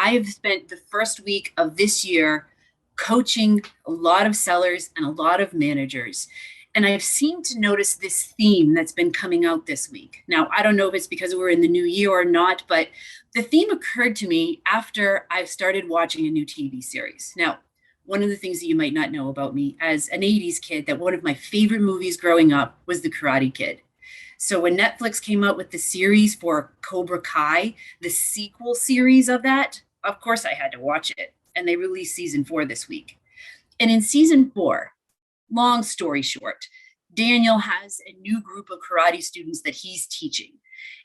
I have spent the first week of this year coaching a lot of sellers and a lot of managers. And I've seemed to notice this theme that's been coming out this week. Now, I don't know if it's because we're in the new year or not, but the theme occurred to me after I've started watching a new TV series. Now, one of the things that you might not know about me as an 80s kid, that one of my favorite movies growing up was The Karate Kid. So when Netflix came out with the series for Cobra Kai, the sequel series of that, of course I had to watch it. And they released season 4 this week. And in season 4, long story short, Daniel has a new group of karate students that he's teaching.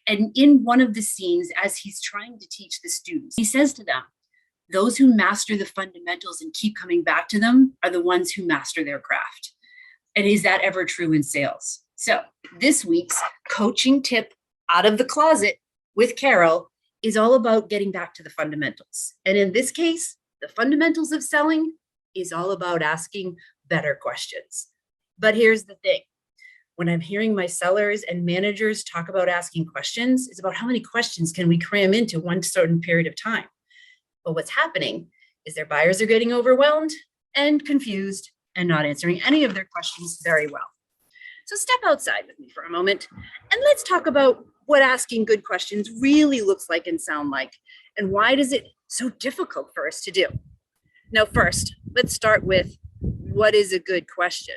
And in one of the scenes, as he's trying to teach the students, he says to them, those who master the fundamentals and keep coming back to them are the ones who master their craft. And is that ever true in sales? So this week's coaching tip out of the closet with Carol is all about getting back to the fundamentals. And in this case, the fundamentals of selling is all about asking better questions. But here's the thing. When I'm hearing my sellers and managers talk about asking questions, it's about how many questions can we cram into one certain period of time. But what's happening is their buyers are getting overwhelmed and confused and not answering any of their questions very well. So step outside with me for a moment and let's talk about what asking good questions really looks like and sound like, and why does it so difficult for us to do. Now, first, let's start with what is a good question?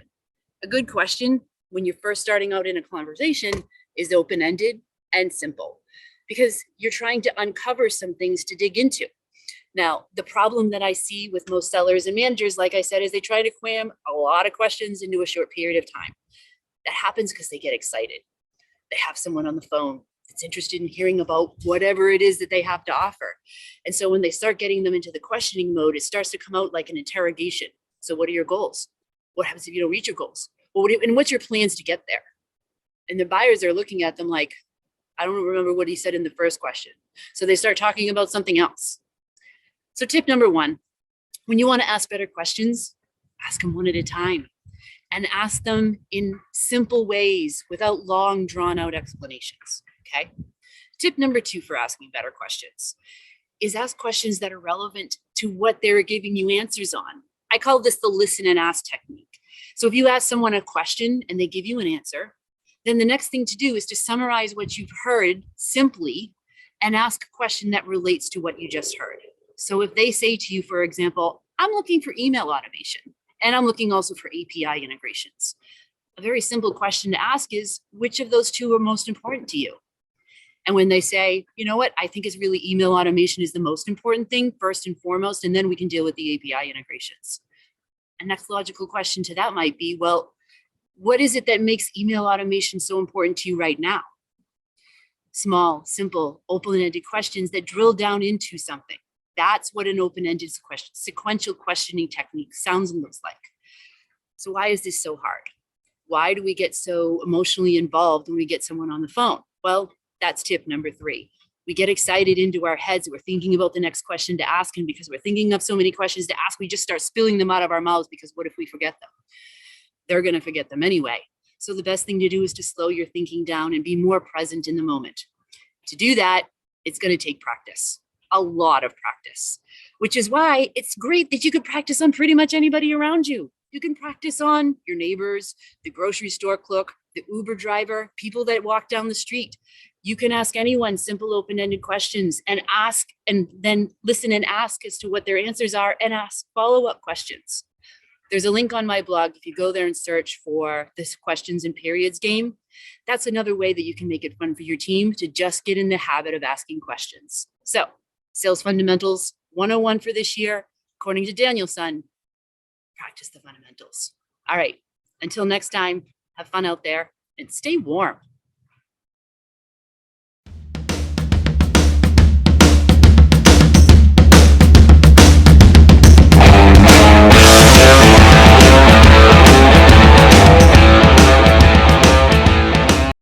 A good question, when you're first starting out in a conversation, is open-ended and simple because you're trying to uncover some things to dig into. Now, the problem that I see with most sellers and managers, like I said, is they try to cram a lot of questions into a short period of time. That happens because they get excited. They have someone on the phone that's interested in hearing about whatever it is that they have to offer. And so when they start getting them into the questioning mode, it starts to come out like an interrogation. So what are your goals? What happens if you don't reach your goals? And what's your plans to get there? And the buyers are looking at them like, I don't remember what he said in the first question. So they start talking about something else. So tip number 1, when you want to ask better questions, ask them one at a time. And ask them in simple ways without long, drawn-out explanations, okay? Tip number 2 for asking better questions is ask questions that are relevant to what they're giving you answers on. I call this the listen and ask technique. So if you ask someone a question and they give you an answer, then the next thing to do is to summarize what you've heard simply and ask a question that relates to what you just heard. So if they say to you, for example, I'm looking for email automation, and I'm looking also for API integrations. A very simple question to ask is, which of those two are most important to you? And when they say, you know what, I think it's really email automation is the most important thing first and foremost, and then we can deal with the API integrations. A next logical question to that might be, well, what is it that makes email automation so important to you right now? Small, simple, open-ended questions that drill down into something. That's what an open-ended sequential questioning technique sounds and looks like. So why is this so hard? Why do we get so emotionally involved when we get someone on the phone? Well, that's tip number 3. We get excited into our heads. We're thinking about the next question to ask. And because we're thinking of so many questions to ask, we just start spilling them out of our mouths because what if we forget them? They're going to forget them anyway. So the best thing to do is to slow your thinking down and be more present in the moment. To do that, it's going to take practice. A lot of practice, which is why it's great that you could practice on pretty much anybody around you. You can practice on your neighbors, the grocery store clerk, the Uber driver, people that walk down the street. You can ask anyone simple open-ended questions and ask, and then listen and ask as to what their answers are and ask follow-up questions. There's a link on my blog. If you go there and search for this questions and periods game, that's another way that you can make it fun for your team to just get in the habit of asking questions. So Sales Fundamentals 101 for this year, according to Daniel's son, practice the fundamentals. All right, until next time, have fun out there and stay warm.